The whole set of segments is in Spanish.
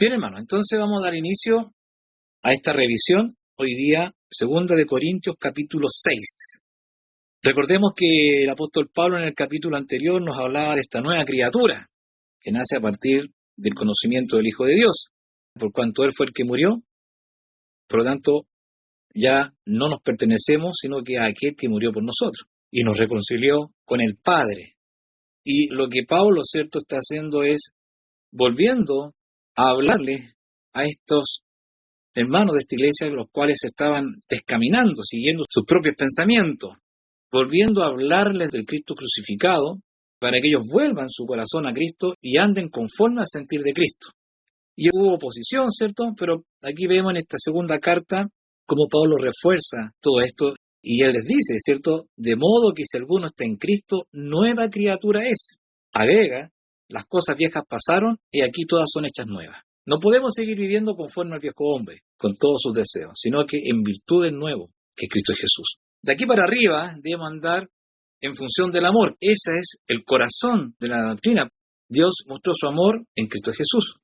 Bien, hermano, entonces vamos a dar inicio a esta revisión. Hoy día, 2 Corintios capítulo 6. Recordemos que el apóstol Pablo en el capítulo anterior nos hablaba de esta nueva criatura que nace a partir del conocimiento del Hijo de Dios. Por cuanto Él fue el que murió, por lo tanto, ya no nos pertenecemos, sino que a aquel que murió por nosotros y nos reconcilió con el Padre. Y lo que Pablo, cierto, está haciendo es volviendo a hablarle a estos hermanos de esta iglesia, los cuales estaban descaminando, siguiendo sus propios pensamientos, volviendo a hablarles del Cristo crucificado, para que ellos vuelvan su corazón a Cristo y anden conforme al sentir de Cristo. Y hubo oposición, ¿cierto? Pero aquí vemos en esta segunda carta cómo Pablo refuerza todo esto, y él les dice, ¿cierto? De modo que si alguno está en Cristo, nueva criatura es. Agrega, las cosas viejas pasaron y aquí todas son hechas nuevas. No podemos seguir viviendo conforme al viejo hombre, con todos sus deseos, sino que en virtud del nuevo, que es Cristo Jesús. De aquí para arriba debemos andar en función del amor. Ese es el corazón de la doctrina. Dios mostró su amor en Cristo Jesús,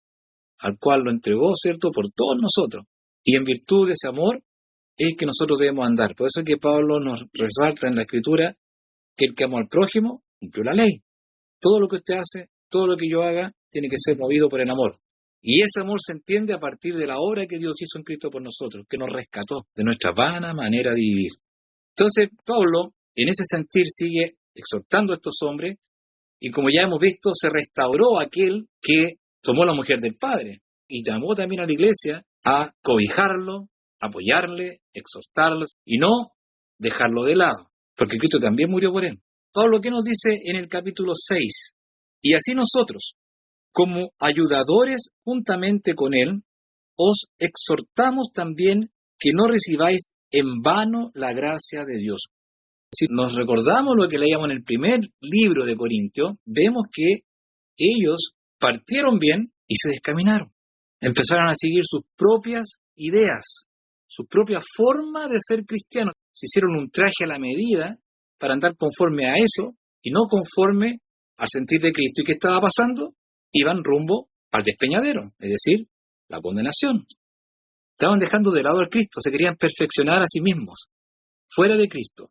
al cual lo entregó, ¿cierto?, por todos nosotros. Y en virtud de ese amor es que nosotros debemos andar. Por eso es que Pablo nos resalta en la Escritura que el que amó al prójimo cumplió la ley. Todo lo que usted hace, todo lo que yo haga, tiene que ser movido por el amor. Y ese amor se entiende a partir de la obra que Dios hizo en Cristo por nosotros, que nos rescató de nuestra vana manera de vivir. Entonces, Pablo, en ese sentir, sigue exhortando a estos hombres, y como ya hemos visto, se restauró aquel que tomó la mujer del Padre, y llamó también a la iglesia a cobijarlo, apoyarle, exhortarlo, y no dejarlo de lado, porque Cristo también murió por él. Pablo, ¿qué nos dice en el capítulo 6? Y así nosotros, como ayudadores juntamente con él, os exhortamos también que no recibáis en vano la gracia de Dios. Si nos recordamos lo que leíamos en el primer libro de Corintios, vemos que ellos partieron bien y se descaminaron. Empezaron a seguir sus propias ideas, su propia forma de ser cristianos. Se hicieron un traje a la medida para andar conforme a eso y no conforme al sentir de Cristo. ¿Y qué estaba pasando? Iban rumbo al despeñadero, es decir, la condenación. Estaban dejando de lado al Cristo, se querían perfeccionar a sí mismos, fuera de Cristo.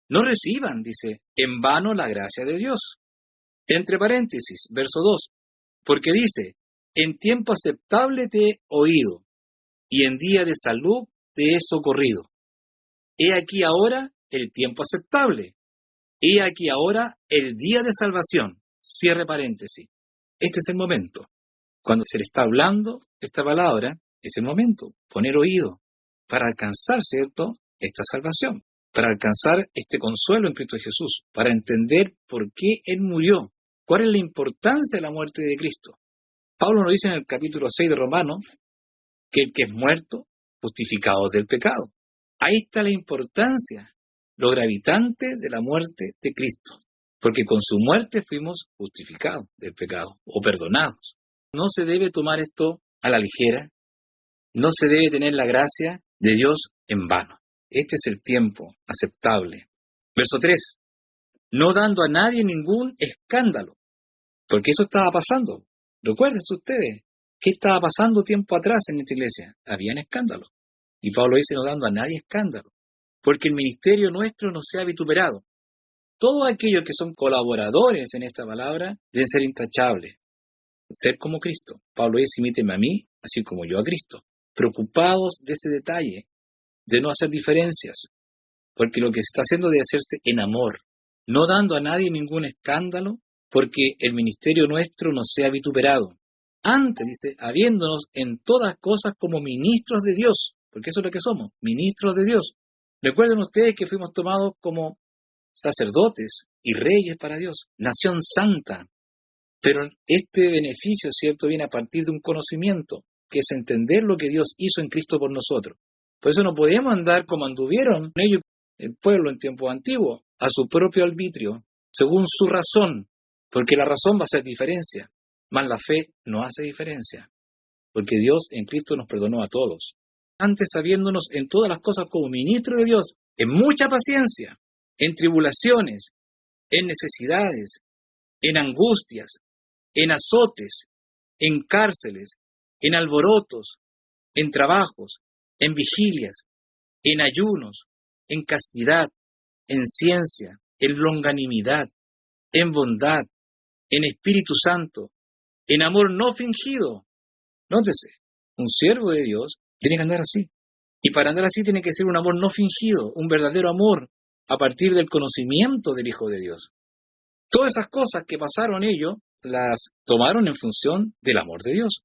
No reciban, dice, en vano la gracia de Dios. Entre paréntesis, verso 2, porque dice, en tiempo aceptable te he oído, y en día de salud te he socorrido. He aquí ahora el tiempo aceptable. He aquí ahora el día de salvación. Cierre paréntesis. Este es el momento. Cuando se le está hablando esta palabra, es el momento. Poner oído para alcanzar, ¿cierto?, esta salvación. Para alcanzar este consuelo en Cristo Jesús. Para entender por qué Él murió. ¿Cuál es la importancia de la muerte de Cristo? Pablo nos dice en el capítulo 6 de Romanos que el que es muerto, justificado del pecado. Ahí está la importancia, lo gravitante de la muerte de Cristo. Porque con su muerte fuimos justificados del pecado o perdonados. No se debe tomar esto a la ligera. No se debe tener la gracia de Dios en vano. Este es el tiempo aceptable. Verso 3. No dando a nadie ningún escándalo. Porque eso estaba pasando. Recuérdense ustedes. ¿Qué estaba pasando tiempo atrás en esta iglesia? Habían escándalos. Y Pablo dice no dando a nadie escándalo. Porque el ministerio nuestro no sea vituperado. Todos aquellos que son colaboradores en esta palabra deben ser intachables. Ser como Cristo. Pablo dice, imíteme a mí, así como yo a Cristo. Preocupados de ese detalle, de no hacer diferencias. Porque lo que se está haciendo debe hacerse en amor. No dando a nadie ningún escándalo, porque el ministerio nuestro no sea vituperado. Antes, dice, habiéndonos en todas cosas como ministros de Dios. Porque eso es lo que somos, ministros de Dios. Recuerden ustedes que fuimos tomados como sacerdotes y reyes para Dios, nación santa. Pero este beneficio, ¿cierto?, viene a partir de un conocimiento, que es entender lo que Dios hizo en Cristo por nosotros. Por eso no podemos andar como anduvieron ellos, el pueblo en tiempos antiguos, a su propio arbitrio, según su razón, porque la razón va a hacer diferencia, mas la fe no hace diferencia, porque Dios en Cristo nos perdonó a todos. Antes, sabiéndonos en todas las cosas como ministros de Dios, en mucha paciencia, en tribulaciones, en necesidades, en angustias, en azotes, en cárceles, en alborotos, en trabajos, en vigilias, en ayunos, en castidad, en ciencia, en longanimidad, en bondad, en Espíritu Santo, en amor no fingido. Nótese, un siervo de Dios tiene que andar así. Y para andar así tiene que ser un amor no fingido, un verdadero amor a partir del conocimiento del Hijo de Dios. Todas esas cosas que pasaron ellos las tomaron en función del amor de Dios.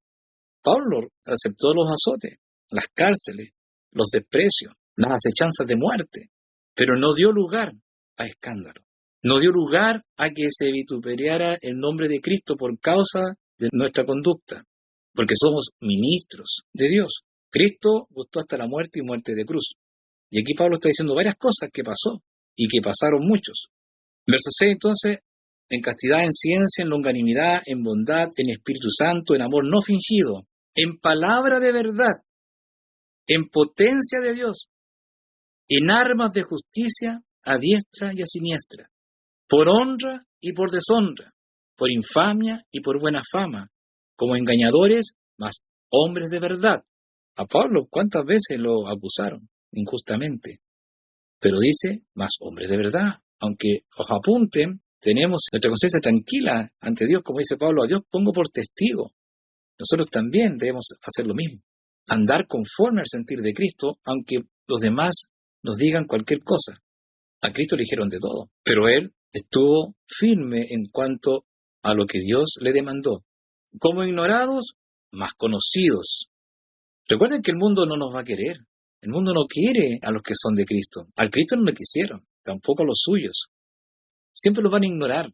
Pablo aceptó los azotes, las cárceles, los desprecios, las acechanzas de muerte, pero no dio lugar a escándalo. No dio lugar a que se vituperiara el nombre de Cristo por causa de nuestra conducta, porque somos ministros de Dios. Cristo gustó hasta la muerte y muerte de cruz. Y aquí Pablo está diciendo varias cosas que pasó y que pasaron muchos. Verso 6 entonces, en castidad, en ciencia, en longanimidad, en bondad, en Espíritu Santo, en amor no fingido, en palabra de verdad, en potencia de Dios, en armas de justicia a diestra y a siniestra, por honra y por deshonra, por infamia y por buena fama, como engañadores, mas hombres de verdad. A Pablo, ¿cuántas veces lo acusaron injustamente? Pero dice, más hombres de verdad. Aunque os apunten, tenemos nuestra conciencia tranquila ante Dios, como dice Pablo, a Dios pongo por testigo. Nosotros también debemos hacer lo mismo. Andar conforme al sentir de Cristo, aunque los demás nos digan cualquier cosa. A Cristo le dijeron de todo, pero Él estuvo firme en cuanto a lo que Dios le demandó. Como ignorados, más conocidos. Recuerden que el mundo no nos va a querer. El mundo no quiere a los que son de Cristo. Al Cristo no le quisieron, tampoco a los suyos. Siempre los van a ignorar,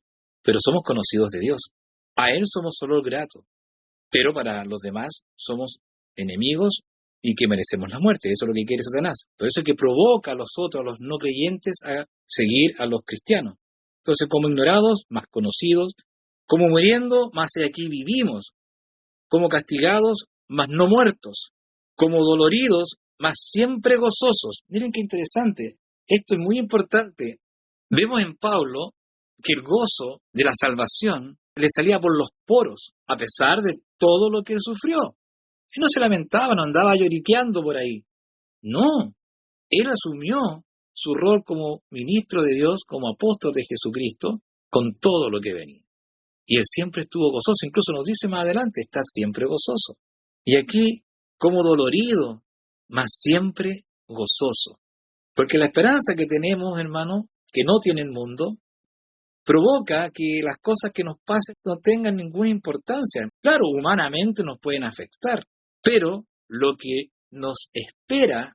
pero somos conocidos de Dios. A Él somos solo gratos, pero para los demás somos enemigos y que merecemos la muerte. Eso es lo que quiere Satanás. Por eso es que provoca a los otros, a los no creyentes, a seguir a los cristianos. Entonces, como ignorados, más conocidos, como muriendo, más de aquí vivimos, como castigados, más no muertos, como doloridos, más siempre gozosos. Miren qué interesante. Esto es muy importante. Vemos en Pablo que el gozo de la salvación le salía por los poros, a pesar de todo lo que él sufrió. Él no se lamentaba, no andaba lloriqueando por ahí. No, él asumió su rol como ministro de Dios, como apóstol de Jesucristo, con todo lo que venía. Y él siempre estuvo gozoso, incluso nos dice más adelante, está siempre gozoso. Y aquí, como dolorido, mas siempre gozoso. Porque la esperanza que tenemos, hermano, que no tiene el mundo, provoca que las cosas que nos pasen no tengan ninguna importancia. Claro, humanamente nos pueden afectar, pero lo que nos espera,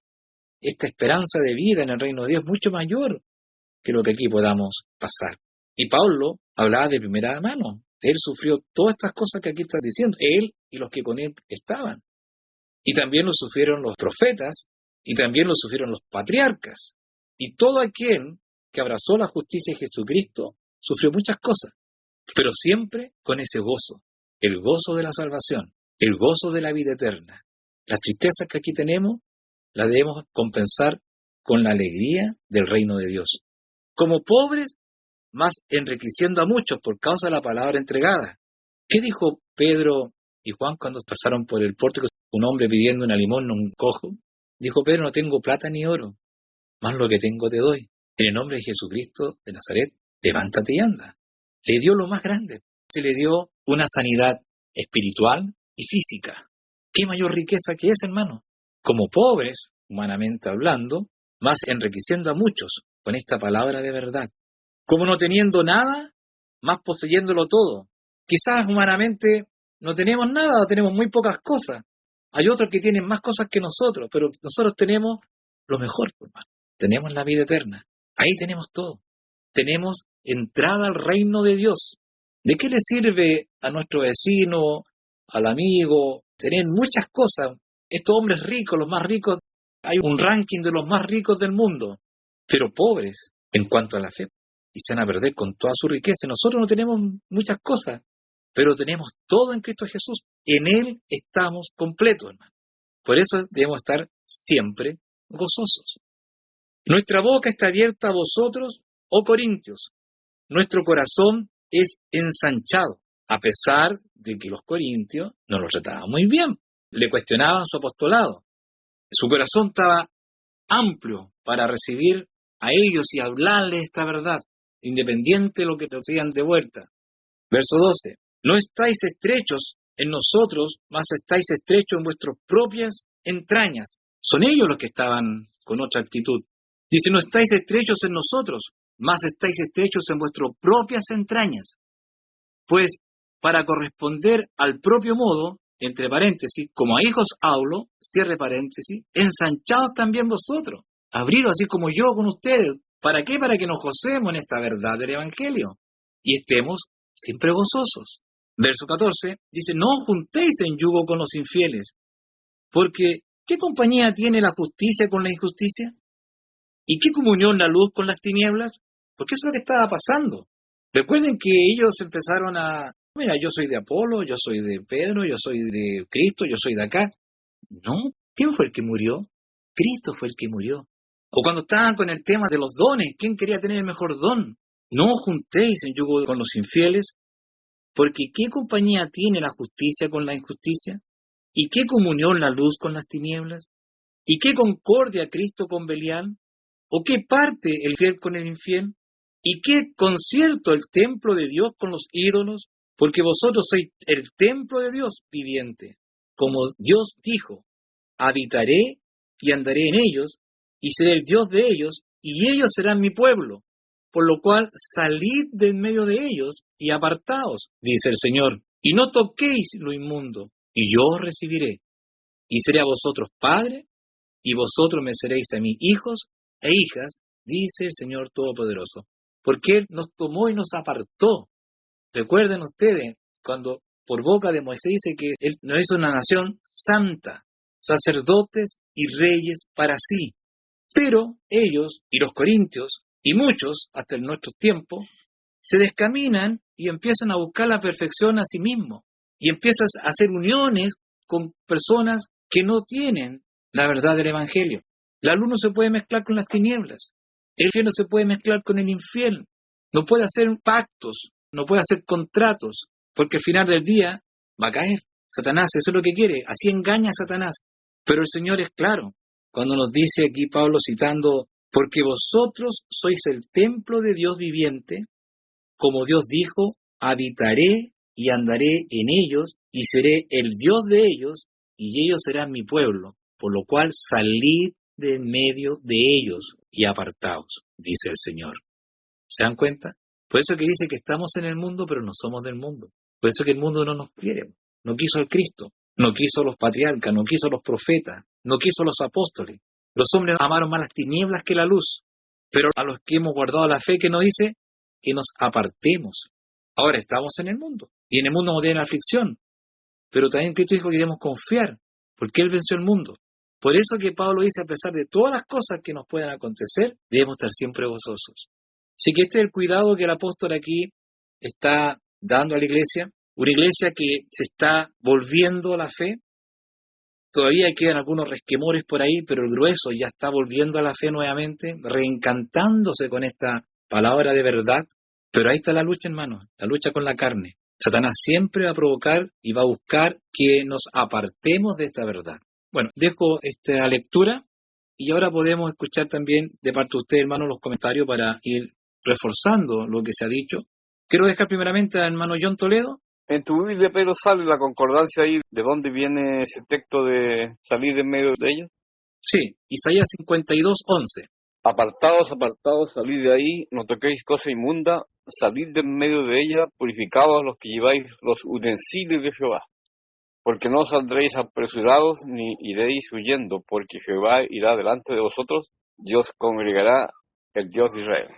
esta esperanza de vida en el reino de Dios, es mucho mayor que lo que aquí podamos pasar. Y Pablo hablaba de primera mano. Él sufrió todas estas cosas que aquí está diciendo, él y los que con él estaban. Y también lo sufrieron los profetas, y también lo sufrieron los patriarcas. Y todo aquel que abrazó la justicia de Jesucristo sufrió muchas cosas, pero siempre con ese gozo, el gozo de la salvación, el gozo de la vida eterna. Las tristezas que aquí tenemos las debemos compensar con la alegría del reino de Dios. Como pobres, más enriqueciendo a muchos por causa de la palabra entregada. ¿Qué dijo Pedro y Juan cuando pasaron por el pórtico? Un hombre pidiendo una limosna a un cojo. Dijo Pedro, no tengo plata ni oro, más lo que tengo te doy. En el nombre de Jesucristo de Nazaret, levántate y anda. Le dio lo más grande. Se le dio una sanidad espiritual y física. ¿Qué mayor riqueza que es, hermano? Como pobres, humanamente hablando, más enriqueciendo a muchos con esta palabra de verdad. Como no teniendo nada, más poseyéndolo todo. Quizás humanamente no tenemos nada o tenemos muy pocas cosas. Hay otros que tienen más cosas que nosotros, pero nosotros tenemos lo mejor, hermano. Tenemos la vida eterna. Ahí tenemos todo. Tenemos entrada al reino de Dios. ¿De qué le sirve a nuestro vecino, al amigo, tener muchas cosas? Estos hombres ricos, los más ricos, hay un ranking de los más ricos del mundo, pero pobres en cuanto a la fe. Y se van a perder con toda su riqueza. Nosotros no tenemos muchas cosas, pero tenemos todo en Cristo Jesús. En Él estamos completos, hermano. Por eso debemos estar siempre gozosos. Nuestra boca está abierta a vosotros, oh Corintios. Nuestro corazón es ensanchado, a pesar de que los corintios no los trataban muy bien. le cuestionaban su apostolado. Su corazón estaba amplio para recibir a ellos y hablarles esta verdad, independiente de lo que recibían de vuelta. Verso 12. No estáis estrechos en nosotros, mas estáis estrechos en vuestras propias entrañas. Son ellos los que estaban con otra actitud. Dice, no estáis estrechos en nosotros, mas estáis estrechos en vuestras propias entrañas. Pues, para corresponder al propio modo, entre paréntesis, como a hijos hablo, cierre paréntesis, ensanchaos también vosotros. Abriros así como yo con ustedes. ¿Para qué? Para que nos gocemos en esta verdad del Evangelio y estemos siempre gozosos. Verso 14 dice, no os juntéis en yugo con los infieles, porque ¿qué compañía tiene la justicia con la injusticia? ¿Y qué comunión la luz con las tinieblas? Porque eso es lo que estaba pasando. Recuerden que ellos empezaron mira, yo soy de Apolo, yo soy de Pedro, yo soy de Cristo, yo soy de acá. No, ¿quién fue el que murió? Cristo fue el que murió. O cuando estaban con el tema de los dones, ¿quién quería tener el mejor don? No os juntéis en yugo con los infieles, porque ¿qué compañía tiene la justicia con la injusticia? ¿Y qué comunión la luz con las tinieblas? ¿Y qué concordia Cristo con Belial? ¿O qué parte el fiel con el infiel? ¿Y qué concierto el templo de Dios con los ídolos? Porque vosotros sois el templo de Dios viviente. Como Dios dijo, habitaré y andaré en ellos, y seré el Dios de ellos, y ellos serán mi pueblo. Por lo cual salid de en medio de ellos y apartaos, dice el Señor, y no toquéis lo inmundo, y yo os recibiré, y seré a vosotros padre, y vosotros me seréis a mí hijos e hijas, dice el Señor Todopoderoso. Porque Él nos tomó y nos apartó. Recuerden ustedes, cuando por boca de Moisés dice que Él nos hizo una nación santa, sacerdotes y reyes para sí. Pero ellos, y los corintios, y muchos, hasta en nuestros tiempos, se descaminan y empiezan a buscar la perfección a sí mismos. Y empiezan a hacer uniones con personas que no tienen la verdad del Evangelio. La luz no se puede mezclar con las tinieblas. El fiel no se puede mezclar con el infiel. No puede hacer pactos, no puede hacer contratos, porque al final del día va a caer. Satanás, eso es lo que quiere, así engaña a Satanás. Pero el Señor es claro, cuando nos dice aquí Pablo citando, porque vosotros sois el templo de Dios viviente, como Dios dijo, habitaré y andaré en ellos, y seré el Dios de ellos, y ellos serán mi pueblo, por lo cual salid de en medio de ellos y apartaos, dice el Señor. ¿Se dan cuenta? Por eso que dice que estamos en el mundo, pero no somos del mundo. Por eso que el mundo no nos quiere. No quiso al Cristo, no quiso a los patriarcas, no quiso a los profetas, no quiso a los apóstoles. Los hombres amaron más las tinieblas que la luz. Pero a los que hemos guardado la fe, que nos dice que nos apartemos. Ahora estamos en el mundo, y en el mundo nos tiene aflicción. Pero también Cristo dijo que debemos confiar, porque Él venció el mundo. Por eso que Pablo dice, a pesar de todas las cosas que nos puedan acontecer, debemos estar siempre gozosos. Así que este es el cuidado que el apóstol aquí está dando a la iglesia, una iglesia que se está volviendo a la fe. Todavía quedan algunos resquemores por ahí, pero el grueso ya está volviendo a la fe nuevamente, reencantándose con esta palabra de verdad. Pero ahí está la lucha, hermanos, la lucha con la carne. Satanás siempre va a provocar y va a buscar que nos apartemos de esta verdad. Bueno, dejo esta lectura y ahora podemos escuchar también de parte de usted, hermano, los comentarios para ir reforzando lo que se ha dicho. Quiero dejar primeramente al hermano John Toledo. En tu Biblia, Pedro, sale la concordancia ahí, ¿de dónde viene ese texto de salir en medio de ellos? Sí, Isaías 52:11. Apartados, apartados, salid de ahí, no toquéis cosa inmunda, salid de en medio de ella, purificados los que lleváis los utensilios de Jehová. Porque no saldréis apresurados, ni iréis huyendo, porque Jehová irá delante de vosotros, Dios congregará, el Dios de Israel.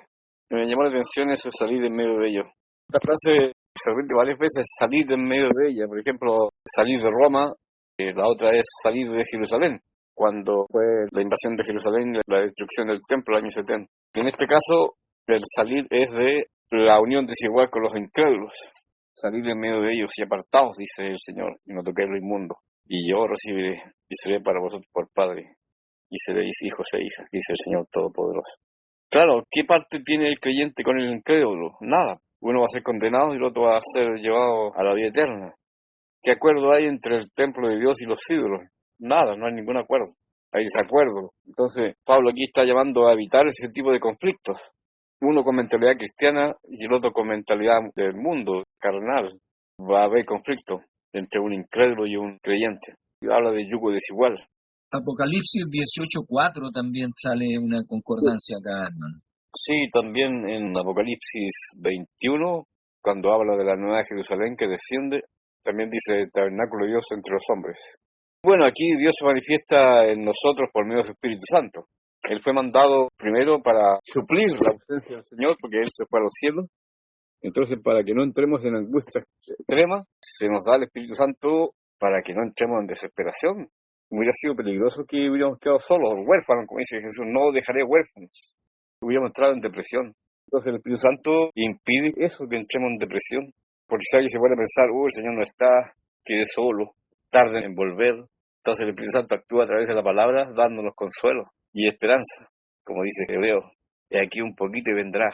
Me llamó la atención ese salir en medio de ellos. Esta frase se repite varias veces, salir en medio de ella. Por ejemplo, salir de Roma, la otra es salir de Jerusalén, cuando fue la invasión de Jerusalén y la destrucción del templo en el año 70. En este caso, el salir es de la unión desigual con los incrédulos. Salir en medio de ellos y apartaos, dice el Señor, y no toquéis lo inmundo. Y yo recibiré, y seré para vosotros por Padre, y seréis hijos e hijas, dice el Señor Todopoderoso. Claro, ¿qué parte tiene el creyente con el incrédulo? Nada. Uno va a ser condenado y el otro va a ser llevado a la vida eterna. ¿Qué acuerdo hay entre el templo de Dios y los ídolos? Nada, no hay ningún acuerdo. Hay desacuerdo. Entonces, Pablo aquí está llamando a evitar ese tipo de conflictos. Uno con mentalidad cristiana y el otro con mentalidad del mundo, carnal. Va a haber conflicto entre un incrédulo y un creyente. Y habla de yugo desigual. Apocalipsis 18:4 también sale una concordancia acá, hermano. Sí, también en Apocalipsis 21, cuando habla de la nueva Jerusalén que desciende, también dice el tabernáculo de Dios entre los hombres. Bueno, aquí Dios se manifiesta en nosotros por medio de su Espíritu Santo. Él fue mandado primero para suplir la ausencia del Señor, porque Él se fue a los cielos. Entonces, para que no entremos en angustia extrema, se nos da el Espíritu Santo para que no entremos en desesperación. Hubiera sido peligroso que hubiéramos quedado solos, huérfanos, como dice Jesús, no dejaré huérfanos. Hubiéramos entrado en depresión. Entonces el Espíritu Santo impide eso, que entremos en depresión. Porque si alguien se puede pensar, el Señor no está, quedé solo, tarde en volver. Entonces el Espíritu Santo actúa a través de la palabra, dándonos consuelo y esperanza, como dice Hebreo. He aquí un poquito y vendrá.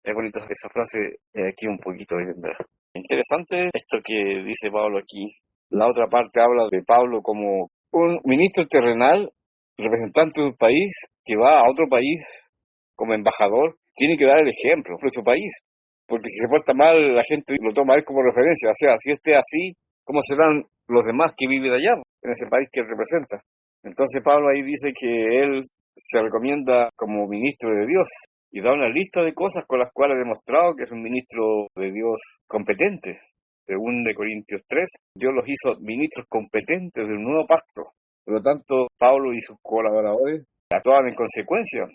Es bonita esa frase, he aquí un poquito y vendrá. Interesante esto que dice Pablo aquí. La otra parte habla de Pablo como un ministro terrenal, representante de un país, que va a otro país como embajador, tiene que dar el ejemplo de su país. Porque si se porta mal, la gente lo toma a él como referencia. O sea, si esté así, ¿cómo serán los demás que viven allá, en ese país que él representa? Entonces Pablo ahí dice que él se recomienda como ministro de Dios y da una lista de cosas con las cuales ha demostrado que es un ministro de Dios competente. Según de Corintios 3, Dios los hizo ministros competentes del nuevo pacto. Por lo tanto, Pablo y sus colaboradores actuaban en consecuencia,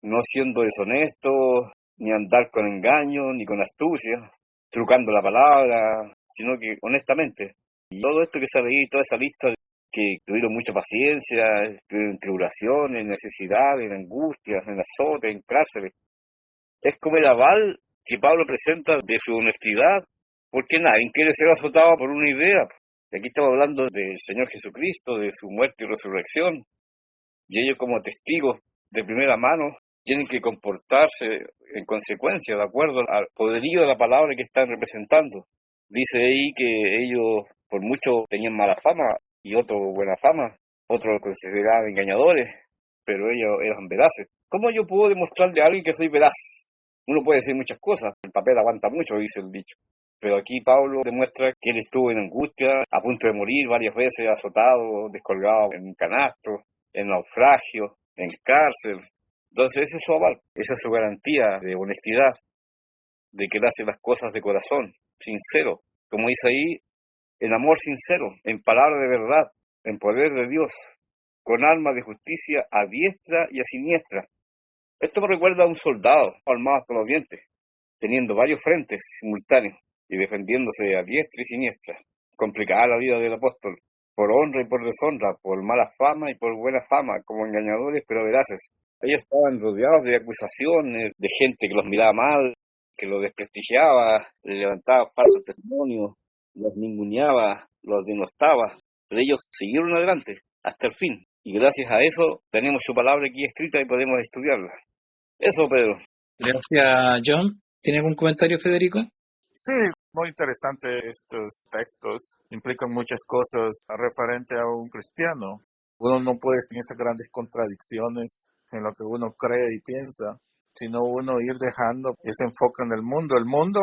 no siendo deshonestos, ni andar con engaño, ni con astucia, trucando la palabra, sino que honestamente. Y todo esto que se veía, toda esa lista que tuvieron mucha paciencia, estuvieron en tribulaciones, en necesidades, en angustias, en azotes, en cárceles. Es como el aval que Pablo presenta de su honestidad, porque nadie quiere ser azotado por una idea. Aquí estamos hablando del Señor Jesucristo, de su muerte y resurrección, y ellos como testigos de primera mano tienen que comportarse en consecuencia, de acuerdo al poderío de la palabra que están representando. Dice ahí que ellos por mucho tenían mala fama y otros buena fama, otros los consideraban engañadores, pero ellos eran veraces. ¿Cómo yo puedo demostrarle a alguien que soy veraz? Uno puede decir muchas cosas, el papel aguanta mucho, dice el dicho. Pero aquí Pablo demuestra que él estuvo en angustia, a punto de morir varias veces, azotado, descolgado en un canasto, en naufragio, en cárcel. Entonces ese es su aval, esa es su garantía de honestidad, de que él hace las cosas de corazón, sincero. Como dice ahí, en amor sincero, en palabra de verdad, en poder de Dios, con alma de justicia a diestra y a siniestra. Esto me recuerda a un soldado armado hasta los dientes, teniendo varios frentes simultáneos y defendiéndose a diestra y siniestra. Complicada la vida del apóstol, por honra y por deshonra, por mala fama y por buena fama, como engañadores pero veraces. Ellos estaban rodeados de acusaciones, de gente que los miraba mal, que los desprestigiaba, les levantaba falsos testimonios, los ninguneaba, los denostaba, pero ellos siguieron adelante hasta el fin. Y gracias a eso tenemos su palabra aquí escrita y podemos estudiarla. Eso, Pedro. Gracias, John. ¿Tiene algún comentario, Federico? Sí, muy interesante estos textos. Implican muchas cosas referente a un cristiano. Uno no puede tener esas grandes contradicciones en lo que uno cree y piensa, sino uno ir dejando ese enfoque en el mundo. El mundo,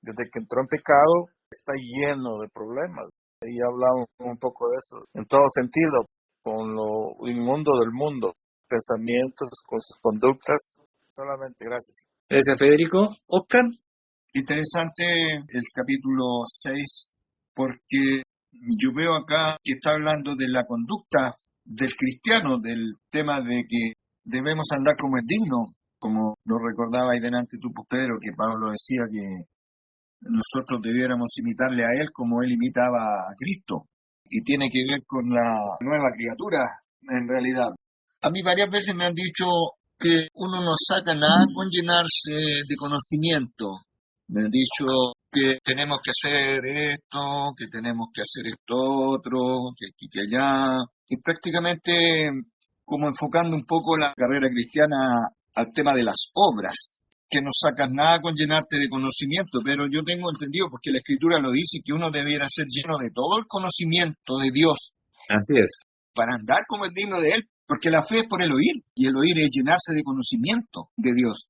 desde que entró en pecado, está lleno de problemas. Y hablamos un poco de eso, en todo sentido, con lo inmundo del mundo, pensamientos, con sus conductas. Solamente, gracias. Gracias, Federico. Oscar. Interesante el capítulo 6 porque yo veo acá que está hablando de la conducta del cristiano, del tema de que debemos andar como es digno, como lo recordaba ahí delante tu Pedro, que Pablo decía que nosotros debiéramos imitarle a él como él imitaba a Cristo, y tiene que ver con la nueva criatura en realidad. A mí varias veces me han dicho que uno no saca nada con llenarse de conocimiento. Me han dicho que tenemos que hacer esto, que tenemos que hacer esto otro, que aquí, que allá. Y prácticamente como enfocando un poco la carrera cristiana al tema de las obras. que no sacas nada con llenarte de conocimiento, pero yo tengo entendido, porque la Escritura lo dice, que uno debiera ser lleno de todo el conocimiento de Dios Así es. para andar como es digno de Él, porque la fe es por el oír, y el oír es llenarse de conocimiento de Dios.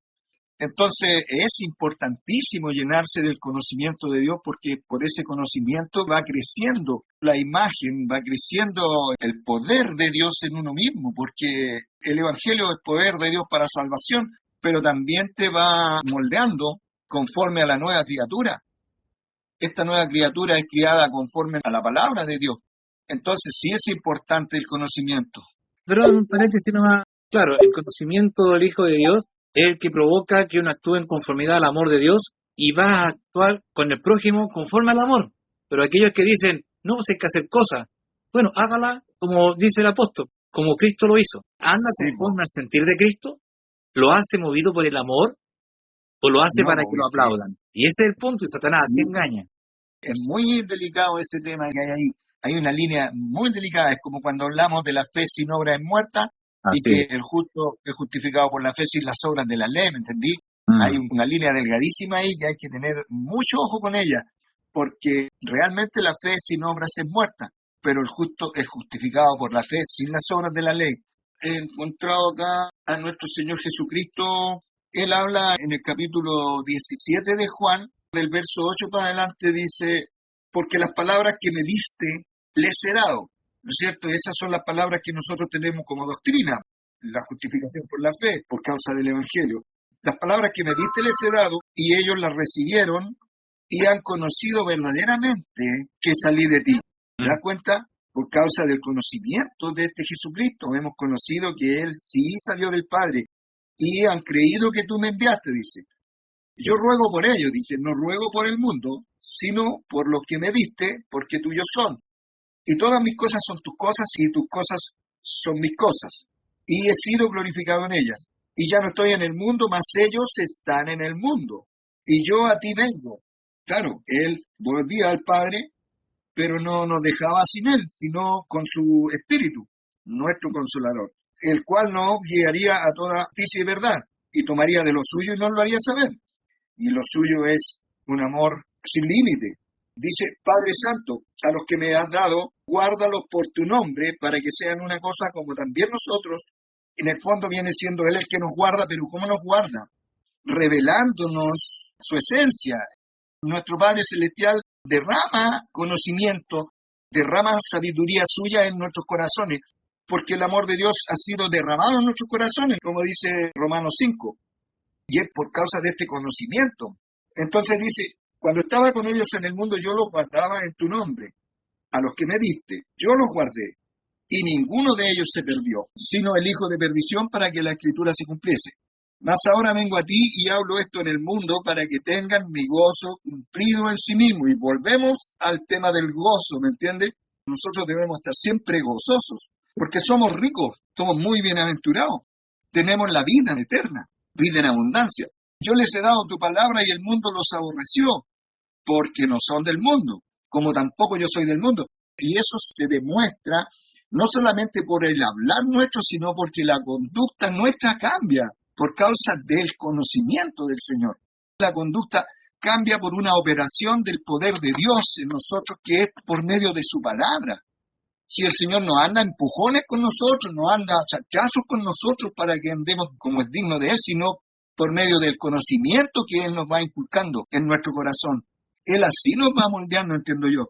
Entonces es importantísimo llenarse del conocimiento de Dios, porque por ese conocimiento va creciendo la imagen, va creciendo el poder de Dios en uno mismo, porque el Evangelio es poder de Dios para salvación, pero también te va moldeando conforme a la nueva criatura. Esta nueva criatura es criada conforme a la palabra de Dios. Entonces sí es importante el conocimiento. Pero un paréntesis nomás, claro, el conocimiento del Hijo de Dios es el que provoca que uno actúe en conformidad al amor de Dios y va a actuar con el prójimo conforme al amor. Pero aquellos que dicen, no, pues hay que hacer cosas, bueno, hágala como dice el apóstol, como Cristo lo hizo. Anda Sí, conforme al sentir de Cristo, lo hace movido por el amor o lo hace no, para que lo aplaudan. Y ese es el punto, y Satanás así engaña. es muy delicado ese tema que hay ahí. Hay una línea muy delicada, es como cuando hablamos de la fe sin obra es muerta, y Así que es. el justo es justificado por la fe sin las obras de la ley, ¿me entendí? Mm. Hay una línea delgadísima ahí que hay que tener mucho ojo con ella, porque realmente la fe sin obras es muerta, pero el justo es justificado por la fe sin las obras de la ley. He encontrado acá a nuestro Señor Jesucristo, Él habla en el capítulo 17 de Juan, del verso 8 para adelante, dice, porque las palabras que me diste les he dado. ¿No es cierto? Esas son las palabras que nosotros tenemos como doctrina, la justificación por la fe, por causa del Evangelio. Las palabras que me diste les he dado, y ellos las recibieron y han conocido verdaderamente que salí de ti. ¿Te das cuenta? Por causa del conocimiento de este Jesucristo, hemos conocido que Él sí salió del Padre, y han creído que tú me enviaste, dice. Yo ruego por ellos, dice, no ruego por el mundo, sino por los que me diste, porque tuyos son. Y todas mis cosas son tus cosas, y tus cosas son mis cosas. Y he sido glorificado en ellas. Y ya no estoy en el mundo, mas ellos están en el mundo. Y yo a ti vengo. Claro, Él volvía al Padre, pero no nos dejaba sin Él, sino con su Espíritu, nuestro Consolador, el cual nos guiaría a toda justicia y verdad, y tomaría de lo suyo y nos lo haría saber. Y lo suyo es un amor sin límite. Dice, Padre Santo, a los que me has dado, guárdalos por tu nombre, para que sean una cosa como también nosotros. En el fondo viene siendo Él el que nos guarda, pero ¿cómo nos guarda? Revelándonos su esencia. Nuestro Padre Celestial derrama conocimiento, derrama sabiduría suya en nuestros corazones, porque el amor de Dios ha sido derramado en nuestros corazones, como dice Romanos 5. Y es por causa de este conocimiento. Entonces dice, cuando estaba con ellos en el mundo, yo los guardaba en tu nombre. A los que me diste, yo los guardé. Y ninguno de ellos se perdió, sino el hijo de perdición, para que la escritura se cumpliese. Mas ahora vengo a ti y hablo esto en el mundo para que tengan mi gozo cumplido en sí mismo. Y volvemos al tema del gozo, ¿me entiendes? Nosotros debemos estar siempre gozosos, porque somos ricos, somos muy bienaventurados. Tenemos la vida eterna, vida en abundancia. Yo les he dado tu palabra y el mundo los aborreció, porque no son del mundo, como tampoco yo soy del mundo. Y eso se demuestra no solamente por el hablar nuestro, sino porque la conducta nuestra cambia por causa del conocimiento del Señor. La conducta cambia por una operación del poder de Dios en nosotros, que es por medio de su palabra. Si el Señor no anda a empujones con nosotros, no anda a chachazos con nosotros para que andemos como es digno de Él, sino por medio del conocimiento que Él nos va inculcando en nuestro corazón. Él así nos va moldeando, entiendo yo.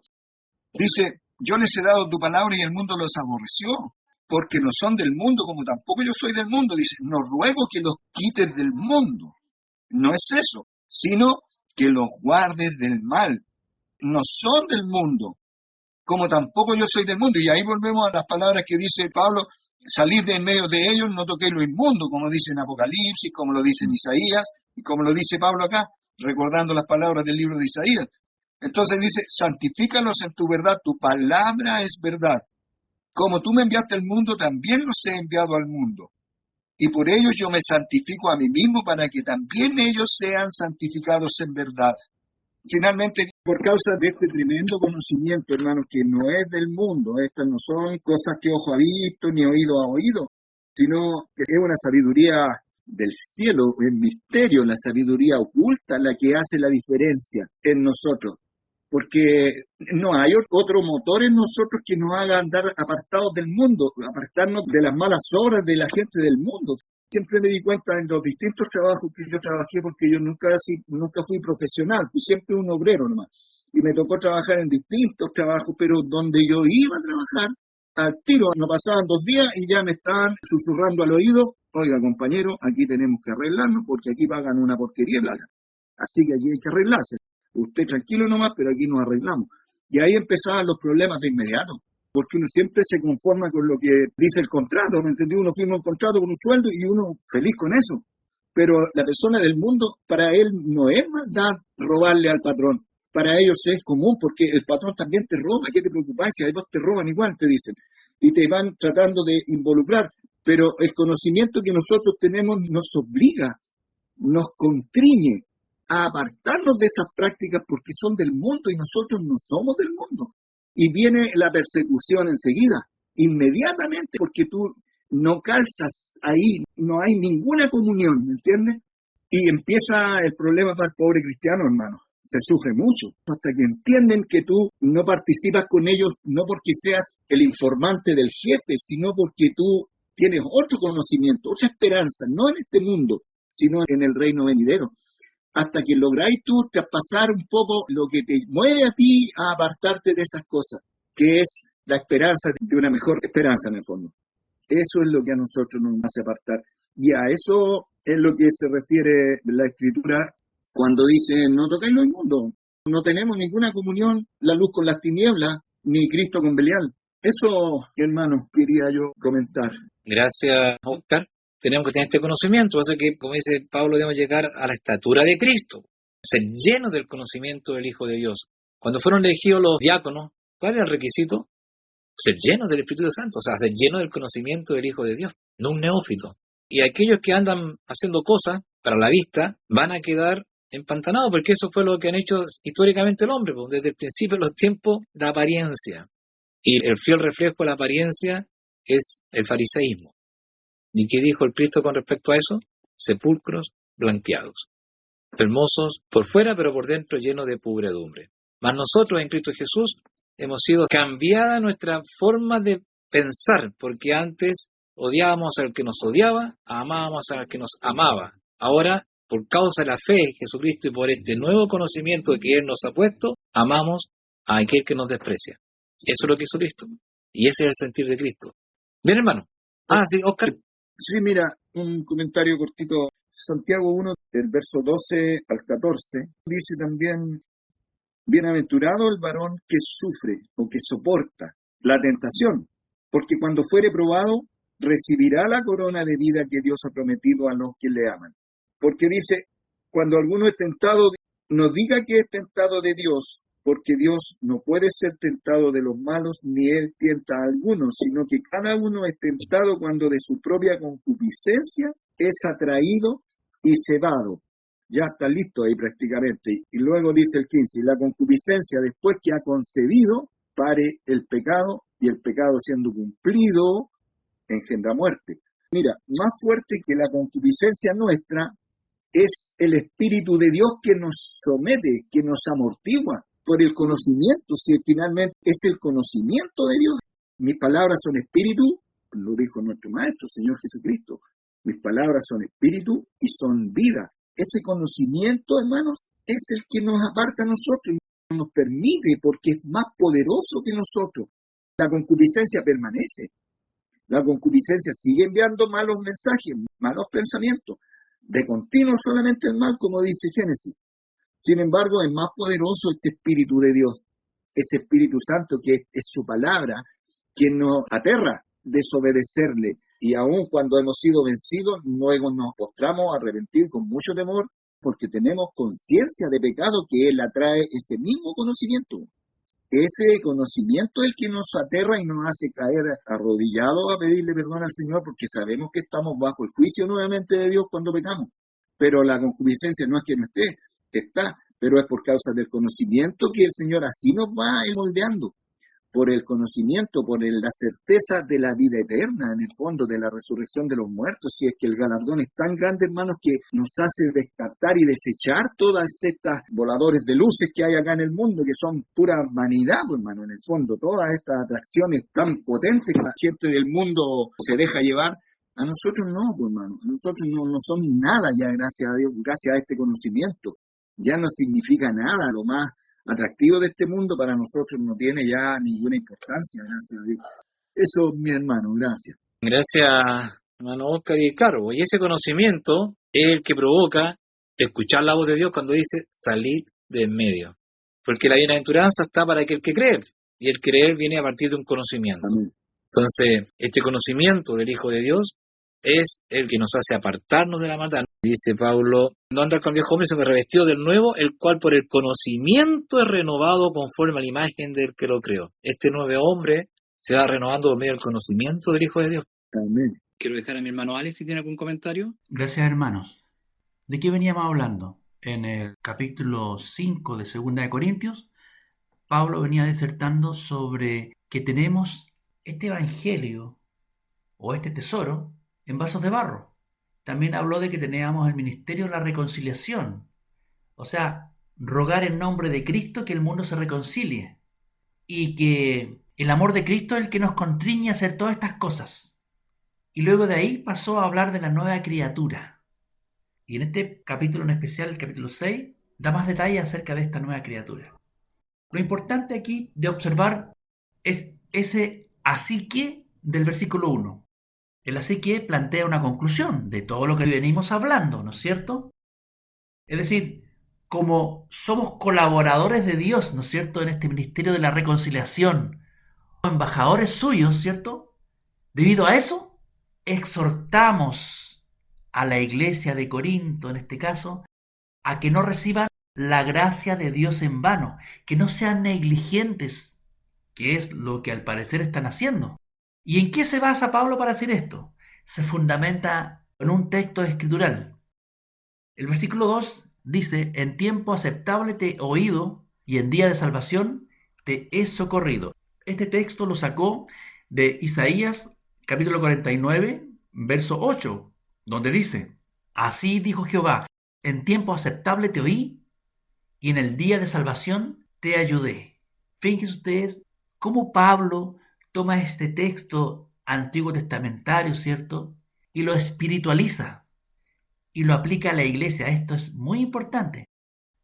Dice, yo les he dado tu palabra y el mundo los aborreció, porque no son del mundo, como tampoco yo soy del mundo. Dice, no ruego que los quites del mundo. No es eso, sino que los guardes del mal. No son del mundo, como tampoco yo soy del mundo. Y ahí volvemos a las palabras que dice Pablo, salid de en medio de ellos, no toquéis lo inmundo, como dice en Apocalipsis, como lo dice en Isaías, y como lo dice Pablo acá, recordando las palabras del libro de Isaías. Entonces dice, santifícalos en tu verdad, tu palabra es verdad. Como tú me enviaste al mundo, también los he enviado al mundo. Y por ellos yo me santifico a mí mismo, para que también ellos sean santificados en verdad. Finalmente, por causa de este tremendo conocimiento, hermanos, que no es del mundo, estas no son cosas que ojo ha visto ni oído ha oído, sino que es una sabiduría del cielo, en misterio, la sabiduría oculta, la que hace la diferencia en nosotros. Porque no hay otro motor en nosotros que nos haga andar apartados del mundo, apartarnos de las malas obras de la gente del mundo. Siempre me di cuenta en los distintos trabajos que yo trabajé, porque yo nunca fui profesional, fui siempre un obrero nomás. Y me tocó trabajar en distintos trabajos, pero donde yo iba a trabajar, al tiro, no pasaban 2 días y ya me estaban susurrando al oído: oiga, compañero, aquí tenemos que arreglarnos porque aquí pagan una porquería, bla, bla. Así que aquí hay que arreglarse. Usted tranquilo nomás, pero aquí nos arreglamos. Y ahí empezaban los problemas de inmediato, porque uno siempre se conforma con lo que dice el contrato, ¿me entendió? Uno firma un contrato con un sueldo y uno feliz con eso. Pero la persona del mundo, para él no es maldad robarle al patrón. Para ellos es común, porque el patrón también te roba. ¿Qué te preocupas? Si a vos te roban igual, te dicen. Y te van tratando de involucrar. Pero el conocimiento que nosotros tenemos nos obliga, nos constriñe a apartarnos de esas prácticas porque son del mundo y nosotros no somos del mundo. Y viene la persecución enseguida, inmediatamente, porque tú no calzas ahí, no hay ninguna comunión, ¿me entiendes? Y empieza el problema para el pobre cristiano, hermano. Se sufre mucho, hasta que entienden que tú no participas con ellos, no porque seas el informante del jefe, sino porque tú tienes otro conocimiento, otra esperanza, no en este mundo, sino en el reino venidero. Hasta que lográis tú traspasar un poco lo que te mueve a ti a apartarte de esas cosas, que es la esperanza de una mejor esperanza en el fondo. Eso es lo que a nosotros nos hace apartar. Y a eso es lo que se refiere la Escritura cuando dice: no toquéis lo inmundo. No tenemos ninguna comunión, la luz con las tinieblas, ni Cristo con Belial. Eso, hermanos, quería yo comentar. Gracias, Oscar. Tenemos que tener este conocimiento, o sea que, como dice Pablo, debemos llegar a la estatura de Cristo, ser llenos del conocimiento del Hijo de Dios. Cuando fueron elegidos los diáconos, ¿cuál era el requisito? Ser llenos del Espíritu Santo, o sea, ser llenos del conocimiento del Hijo de Dios, no un neófito. Y aquellos que andan haciendo cosas para la vista van a quedar empantanados, porque eso fue lo que han hecho históricamente el hombre, pues, desde el principio de los tiempos, la apariencia. Y el fiel reflejo de la apariencia es el fariseísmo. ¿Y qué dijo el Cristo con respecto a eso? Sepulcros blanqueados, hermosos por fuera, pero por dentro llenos de pudredumbre. Mas nosotros en Cristo Jesús hemos sido cambiada nuestra forma de pensar, porque antes odiábamos al que nos odiaba, amábamos al que nos amaba. Ahora, por causa de la fe en Jesucristo y por este nuevo conocimiento que Él nos ha puesto, amamos a aquel que nos desprecia. Eso es lo que hizo Cristo. Y ese es el sentir de Cristo. Bien, hermano. Sí, Oscar. Sí, mira, un comentario cortito. Santiago 1, del verso 12 al 14, dice también: bienaventurado el varón que sufre o que soporta la tentación, porque cuando fuere probado, recibirá la corona de vida que Dios ha prometido a los que le aman. Porque dice: cuando alguno es tentado, no diga que es tentado de Dios, porque Dios no puede ser tentado de los malos, ni Él tienta a alguno, sino que cada uno es tentado cuando de su propia concupiscencia es atraído y cebado. Ya está listo ahí prácticamente. Y luego dice el 15, y la concupiscencia, después que ha concebido, pare el pecado, y el pecado siendo cumplido, engendra muerte. Mira, más fuerte que la concupiscencia nuestra es el Espíritu de Dios que nos somete, que nos amortigua por el conocimiento, si finalmente es el conocimiento de Dios. Mis palabras son espíritu, lo dijo nuestro Maestro, Señor Jesucristo. Mis palabras son espíritu y son vida. Ese conocimiento, hermanos, es el que nos aparta a nosotros y nos permite, porque es más poderoso que nosotros. La concupiscencia permanece. La concupiscencia sigue enviando malos mensajes, malos pensamientos. De continuo solamente el mal, como dice Génesis. Sin embargo, es más poderoso ese Espíritu de Dios, ese Espíritu Santo que es su palabra, que nos aterra desobedecerle. Y aun cuando hemos sido vencidos, luego nos postramos a arrepentir con mucho temor, porque tenemos conciencia de pecado que Él atrae ese mismo conocimiento. Ese conocimiento es el que nos aterra y nos hace caer arrodillados a pedirle perdón al Señor, porque sabemos que estamos bajo el juicio nuevamente de Dios cuando pecamos. Pero la concupiscencia no es que no esté, está, pero es por causa del conocimiento que el Señor así nos va moldeando. por el conocimiento, por la certeza de la vida eterna, en el fondo, de la resurrección de los muertos, si es que el galardón es tan grande, hermanos, que nos hace descartar y desechar todas estas voladores de luces que hay acá en el mundo, que son pura vanidad, pues, hermano, en el fondo, todas estas atracciones tan potentes que la gente del mundo se deja llevar. A nosotros no, pues, hermano, a nosotros no somos nada ya, gracias a Dios, gracias a este conocimiento. Ya no significa nada, lo más atractivo de este mundo para nosotros no tiene ya ninguna importancia, gracias a Dios. Eso, mi hermano, gracias. Gracias, hermano Oscar. Y claro, y ese conocimiento es el que provoca escuchar la voz de Dios cuando dice salid de en medio. Porque la bienaventuranza está para aquel que cree, y el creer viene a partir de un conocimiento. Amén. Entonces, este conocimiento del Hijo de Dios es el que nos hace apartarnos de la maldad. Dice Pablo, no andar con viejo hombre, sino que revestido del nuevo, el cual por el conocimiento es renovado conforme a la imagen del que lo creó. Este nuevo hombre se va renovando por medio del conocimiento del Hijo de Dios. Amén. Quiero dejar a mi hermano Alex si tiene algún comentario. Gracias, hermanos. ¿De qué veníamos hablando? En el capítulo 5 de 2 de Corintios, Pablo venía disertando sobre que tenemos este evangelio o este tesoro en vasos de barro. También habló de que teníamos el ministerio de la reconciliación, o sea, rogar en nombre de Cristo que el mundo se reconcilie y que el amor de Cristo es el que nos constriñe a hacer todas estas cosas. Y luego de ahí pasó a hablar de la nueva criatura. Y en este capítulo en especial, el capítulo 6, da más detalles acerca de esta nueva criatura. Lo importante aquí de observar es ese así que del versículo 1. El así que plantea una conclusión de todo lo que venimos hablando, ¿no es cierto? Es decir, como somos colaboradores de Dios, ¿no es cierto?, en este ministerio de la reconciliación, embajadores suyos, ¿cierto? Debido a eso, exhortamos a la iglesia de Corinto, en este caso, a que no reciban la gracia de Dios en vano, que no sean negligentes, que es lo que al parecer están haciendo. ¿Y en qué se basa Pablo para decir esto? Se fundamenta en un texto escritural. El versículo 2 dice, en tiempo aceptable te he oído y en día de salvación te he socorrido. Este texto lo sacó de Isaías capítulo 49, verso 8, donde dice, así dijo Jehová, en tiempo aceptable te oí y en el día de salvación te ayudé. Fíjense ustedes cómo Pablo toma este texto antiguo testamentario, ¿cierto? Y lo espiritualiza y lo aplica a la iglesia. Esto es muy importante.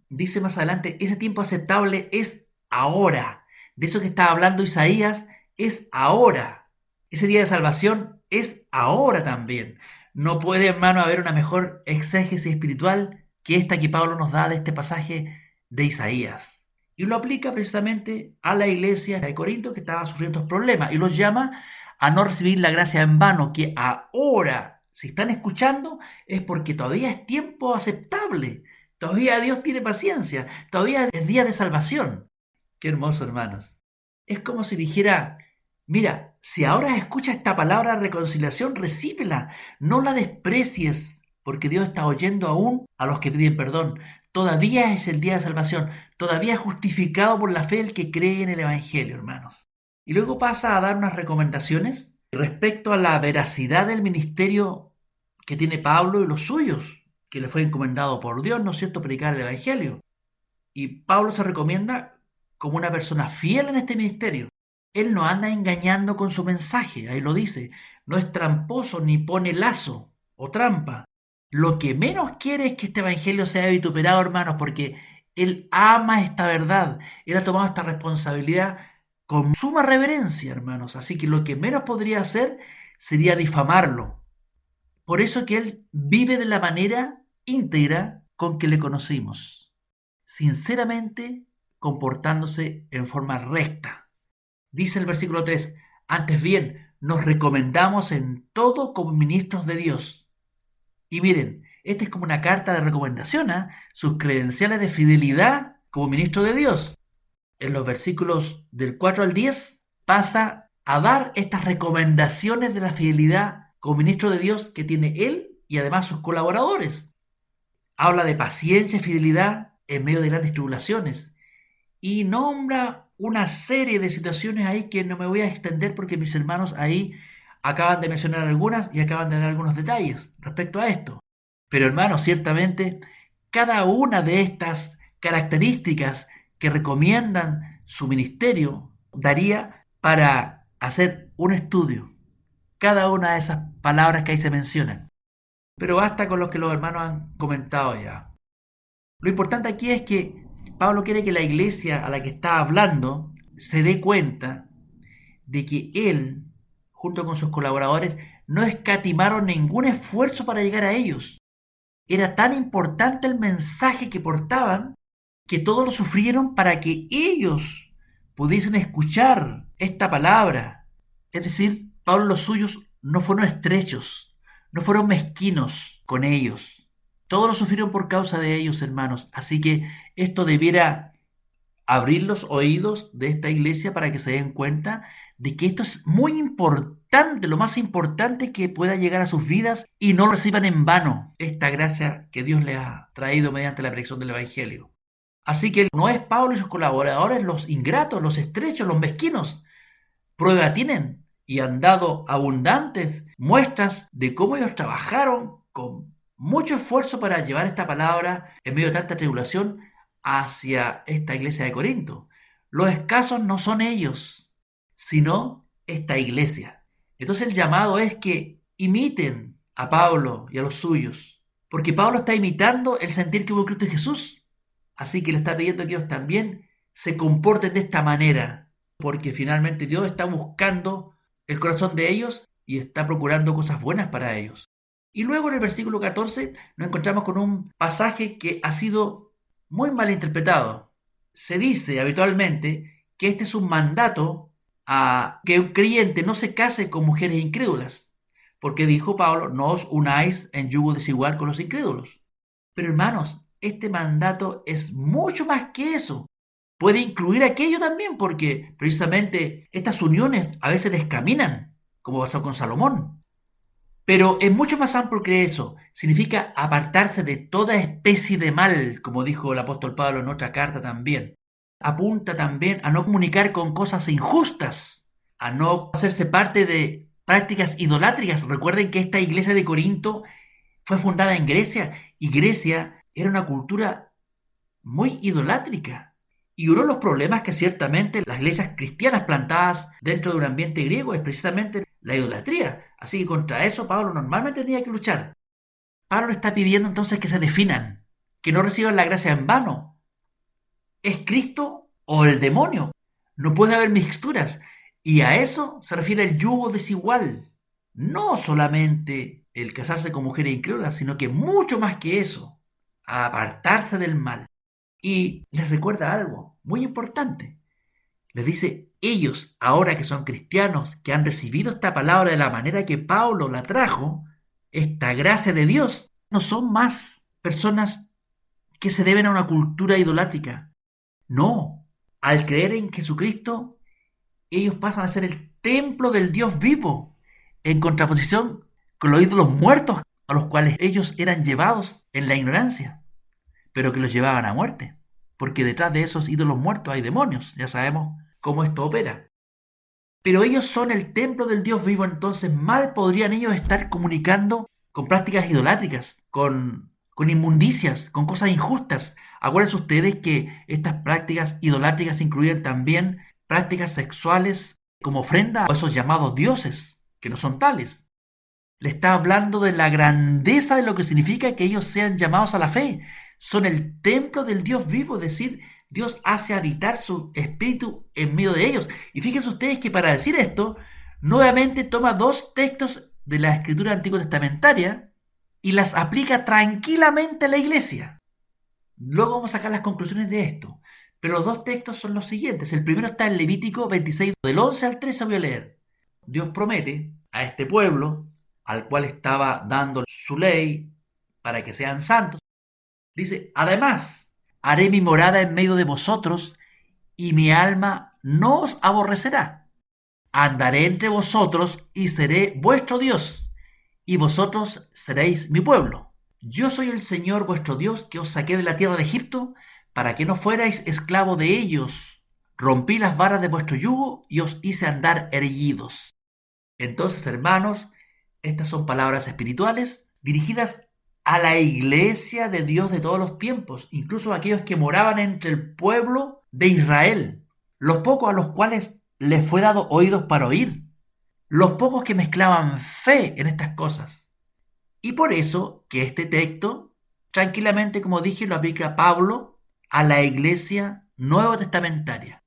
Dice más adelante, ese tiempo aceptable es ahora. De eso que está hablando Isaías, es ahora. Ese día de salvación es ahora también. No puede, hermano, haber una mejor exégesis espiritual que esta que Pablo nos da de este pasaje de Isaías. Y lo aplica precisamente a la iglesia de Corinto que estaba sufriendo estos problemas y los llama a no recibir la gracia en vano, que ahora, si están escuchando, es porque todavía es tiempo aceptable. Todavía Dios tiene paciencia, todavía es día de salvación. Qué hermoso, hermanos. Es como si dijera, mira, si ahora escuchas esta palabra de reconciliación, recíbela, no la desprecies, porque Dios está oyendo aún a los que piden perdón. Todavía es el día de salvación, todavía es justificado por la fe el que cree en el Evangelio, hermanos. Y luego pasa a dar unas recomendaciones respecto a la veracidad del ministerio que tiene Pablo y los suyos, que le fue encomendado por Dios, ¿no es cierto?, predicar el Evangelio. Y Pablo se recomienda como una persona fiel en este ministerio. Él no anda engañando con su mensaje, ahí lo dice, no es tramposo ni pone lazo o trampa. Lo que menos quiere es que este Evangelio sea vituperado, hermanos, porque él ama esta verdad, él ha tomado esta responsabilidad con suma reverencia, hermanos, así que lo que menos podría hacer sería difamarlo. Por eso que él vive de la manera íntegra con que le conocimos, sinceramente comportándose en forma recta. Dice el versículo 3, antes bien, nos recomendamos en todo como ministros de Dios. Y miren, esta es como una carta de recomendación, sus credenciales de fidelidad como ministro de Dios. En los versículos del 4 al 10 pasa a dar estas recomendaciones de la fidelidad como ministro de Dios que tiene él y además sus colaboradores. Habla de paciencia y fidelidad en medio de grandes tribulaciones y nombra una serie de situaciones ahí que no me voy a extender porque mis hermanos ahí acaban de mencionar algunas y acaban de dar algunos detalles respecto a esto. Pero hermanos, ciertamente, cada una de estas características que recomiendan su ministerio daría para hacer un estudio. Cada una de esas palabras que ahí se mencionan. Pero basta con lo que los hermanos han comentado ya. Lo importante aquí es que Pablo quiere que la iglesia a la que está hablando se dé cuenta de que él, junto con sus colaboradores, no escatimaron ningún esfuerzo para llegar a ellos. Era tan importante el mensaje que portaban que todos lo sufrieron para que ellos pudiesen escuchar esta palabra. Es decir, Pablo y los suyos no fueron estrechos, no fueron mezquinos con ellos. Todos lo sufrieron por causa de ellos, hermanos. Así que esto debiera abrir los oídos de esta iglesia para que se den cuenta de que esto es muy importante, lo más importante que pueda llegar a sus vidas y no reciban en vano esta gracia que Dios les ha traído mediante la predicción del Evangelio. Así que no es Pablo y sus colaboradores los ingratos, los estrechos, los mezquinos. Prueba tienen y han dado abundantes muestras de cómo ellos trabajaron con mucho esfuerzo para llevar esta palabra en medio de tanta tribulación hacia esta iglesia de Corinto. Los escasos no son ellos, sino esta iglesia. Entonces el llamado es que imiten a Pablo y a los suyos, porque Pablo está imitando el sentir que hubo en Cristo Jesús. Así que le está pidiendo que ellos también se comporten de esta manera, porque finalmente Dios está buscando el corazón de ellos y está procurando cosas buenas para ellos. Y luego en el versículo 14 nos encontramos con un pasaje que ha sido muy mal interpretado. Se dice habitualmente que este es un mandato a que un creyente no se case con mujeres incrédulas, porque dijo Pablo, no os unáis en yugo desigual con los incrédulos. Pero hermanos, este mandato es mucho más que eso. Puede incluir aquello también, porque precisamente estas uniones a veces descaminan, como pasó con Salomón. Pero es mucho más amplio que eso. Significa apartarse de toda especie de mal, como dijo el apóstol Pablo en otra carta también. Apunta también a no comunicar con cosas injustas, a no hacerse parte de prácticas idolátricas. Recuerden que esta iglesia de Corinto fue fundada en Grecia y Grecia era una cultura muy idolátrica. Y uno de los problemas que ciertamente las iglesias cristianas plantadas dentro de un ambiente griego es precisamente la idolatría. Así que contra eso Pablo normalmente tenía que luchar. Pablo está pidiendo entonces que se definan, que no reciban la gracia en vano. ¿Es Cristo o el demonio? No puede haber mixturas. Y a eso se refiere el yugo desigual. No solamente el casarse con mujeres incrédulas, sino que mucho más que eso, a apartarse del mal. Y les recuerda algo muy importante. Les dice, ellos, ahora que son cristianos, que han recibido esta palabra de la manera que Pablo la trajo, esta gracia de Dios, no son más personas que se deben a una cultura idolátrica. No, al creer en Jesucristo, ellos pasan a ser el templo del Dios vivo, en contraposición con los ídolos muertos a los cuales ellos eran llevados en la ignorancia, pero que los llevaban a muerte, porque detrás de esos ídolos muertos hay demonios, ya sabemos cómo esto opera. Pero ellos son el templo del Dios vivo, entonces mal podrían ellos estar comunicando con prácticas idolátricas, con inmundicias, con cosas injustas. Acuérdense ustedes que estas prácticas idolátricas incluyen también prácticas sexuales como ofrenda a esos llamados dioses, que no son tales. Le está hablando de la grandeza de lo que significa que ellos sean llamados a la fe. Son el templo del Dios vivo, es decir, Dios hace habitar su espíritu en medio de ellos. Y fíjense ustedes que para decir esto, nuevamente toma dos textos de la escritura antigua testamentaria y las aplica tranquilamente a la iglesia. Luego vamos a sacar las conclusiones de esto. Pero los dos textos son los siguientes. El primero está en Levítico 26, del 11 al 13 voy a leer. Dios promete a este pueblo, al cual estaba dando su ley para que sean santos. Dice, además, haré mi morada en medio de vosotros y mi alma no os aborrecerá. Andaré entre vosotros y seré vuestro Dios, y vosotros seréis mi pueblo. Yo soy el Señor vuestro Dios que os saqué de la tierra de Egipto para que no fuerais esclavo de ellos. Rompí las varas de vuestro yugo y os hice andar erguidos. Entonces, hermanos, estas son palabras espirituales dirigidas a la iglesia de Dios de todos los tiempos, incluso a aquellos que moraban entre el pueblo de Israel, los pocos a los cuales les fue dado oídos para oír, los pocos que mezclaban fe en estas cosas. Y por eso que este texto, tranquilamente, como dije, lo aplica Pablo a la iglesia nuevo testamentaria,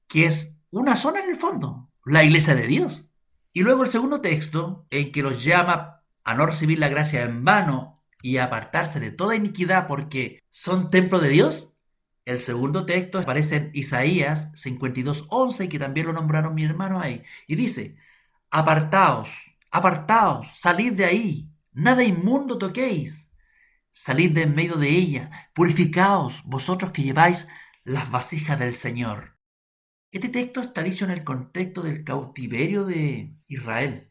que es una sola en el fondo, la iglesia de Dios. Y luego el segundo texto, en que los llama a no recibir la gracia en vano y a apartarse de toda iniquidad porque son templo de Dios. El segundo texto aparece en Isaías 52:11, que también lo nombraron mi hermano ahí, y dice: apartaos, apartaos, salid de ahí, nada inmundo toquéis, salid de en medio de ella, purificaos vosotros que lleváis las vasijas del Señor. Este texto está dicho en el contexto del cautiverio de Israel,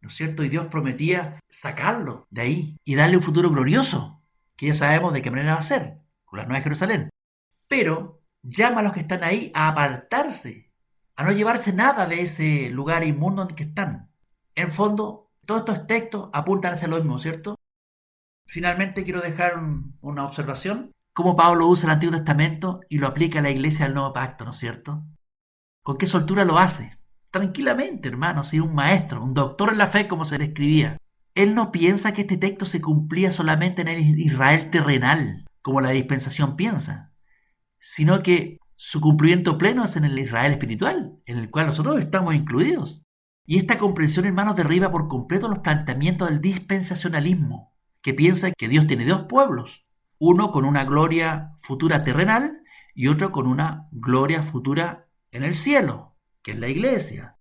¿no es cierto? Y Dios prometía sacarlo de ahí y darle un futuro glorioso, que ya sabemos de qué manera va a ser, con la Nueva Jerusalén. Pero llama a los que están ahí a apartarse, a no llevarse nada de ese lugar inmundo en el que están. En fondo, todos estos textos apuntan hacia lo mismo, ¿cierto? Finalmente quiero dejar una observación, cómo Pablo usa el Antiguo Testamento y lo aplica a la iglesia del Nuevo Pacto, ¿no es cierto? ¿Con qué soltura lo hace? Tranquilamente, hermano, si un maestro, un doctor en la fe, como se le escribía. Él no piensa que este texto se cumplía solamente en el Israel terrenal, como la dispensación piensa, sino que su cumplimiento pleno es en el Israel espiritual, en el cual nosotros estamos incluidos. Y esta comprensión, hermanos, derriba por completo los planteamientos del dispensacionalismo, que piensa que Dios tiene dos pueblos, uno con una gloria futura terrenal y otro con una gloria futura en el cielo, que es la iglesia.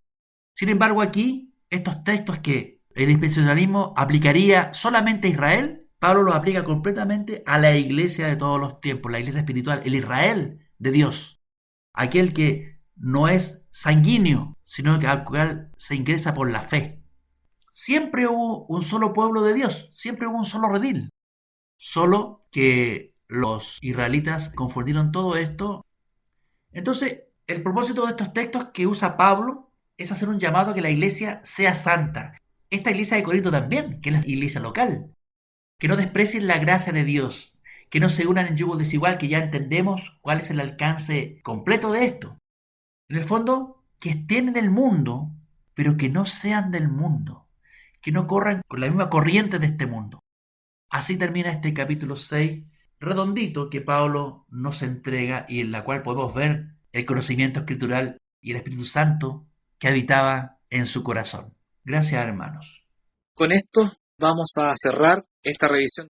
Sin embargo, aquí, estos textos que el dispensacionalismo aplicaría solamente a Israel, Pablo los aplica completamente a la iglesia de todos los tiempos, la iglesia espiritual, el Israel de Dios, aquel que no es sanguíneo, sino que al cual se ingresa por la fe. Siempre hubo un solo pueblo de Dios, siempre hubo un solo redil, solo que los israelitas confundieron todo esto. Entonces, el propósito de estos textos que usa Pablo es hacer un llamado a que la iglesia sea santa. Esta iglesia de Corinto también, que es la iglesia local, que no desprecien la gracia de Dios, que no se unan en yugo desigual, que ya entendemos cuál es el alcance completo de esto. En el fondo, que estén en el mundo, pero que no sean del mundo, que no corran con la misma corriente de este mundo. Así termina este capítulo 6, redondito, que Pablo nos entrega y en la cual podemos ver el conocimiento escritural y el Espíritu Santo que habitaba en su corazón. Gracias, hermanos. Con esto vamos a cerrar esta revisión